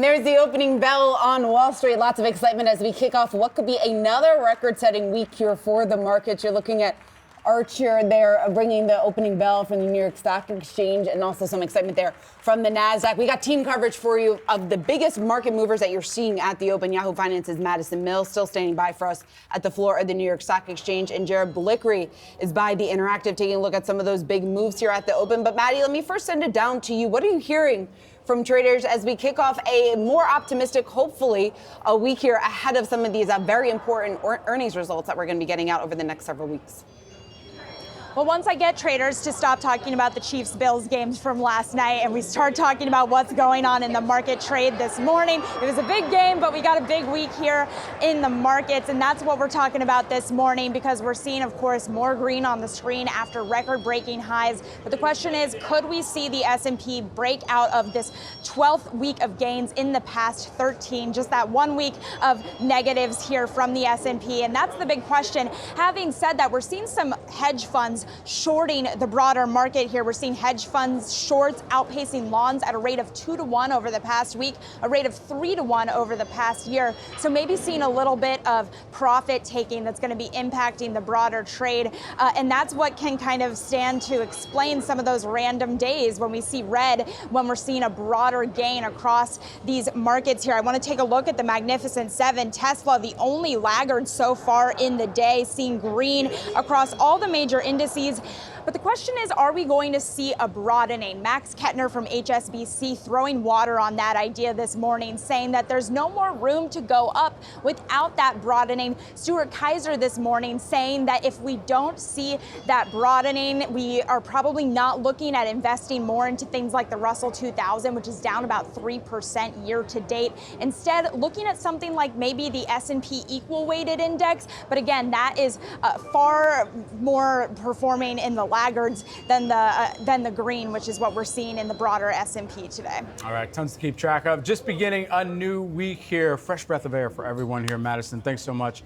And there's the opening bell on Wall Street. Lots of excitement as we kick off what could be another record-setting week here for the markets. You're looking at Archer there bringing the opening bell from the New York Stock Exchange, and also some excitement there from the NASDAQ. We got team coverage for you of the biggest market movers that you're seeing at the open. Yahoo Finance's Madison still standing by for us at the floor of the New York Stock Exchange. And Jared Blickery is by the Interactive taking a look at some of those big moves here at the open. But Maddie, let me first send it down to you. What are you hearing from traders as we kick off a more optimistic, hopefully, a week here ahead of some of these very important earnings results that we're going to be getting out over the next several weeks? Well, once I get traders to stop talking about the Chiefs-Bills games from last night and we start talking about what's going on in the market trade this morning, it was a big game, but we got a big week here in the markets, and that's what we're talking about this morning because we're seeing, of course, more green on the screen after record-breaking highs. But the question is, could we see the S&P break out of this 12th week of gains in the past 13, just that 1 week of negatives here from the S&P? And that's the big question. Having said that, we're seeing some hedge funds shorting the broader market here. We're seeing hedge funds shorts outpacing longs at a rate of 2-to-1 over the past week, a rate of 3-to-1 over the past year. So maybe seeing a little bit of profit taking that's going to be impacting the broader trade. And that's what can kind of stand to explain some of those random days when we see red, when we're seeing a broader gain across these markets here. I want to take a look at the Magnificent Seven. Tesla, the only laggard so far in the day, seeing green across all the major indices. But the question is, are we going to see a broadening? Max Kettner from HSBC throwing water on that idea this morning, saying that there's no more room to go up without that broadening. Stuart Kaiser this morning saying that if we don't see that broadening, we are probably not looking at investing more into things like the Russell 2000, which is down about 3% year to date. Instead, looking at something like maybe the S&P equal weighted index. But again, that is far more performing in the laggards than the green, which is what we're seeing in the broader S&P today. All right, tons to keep track of. Just beginning a new week here. Fresh breath of air for everyone here in Madison. Thanks so much.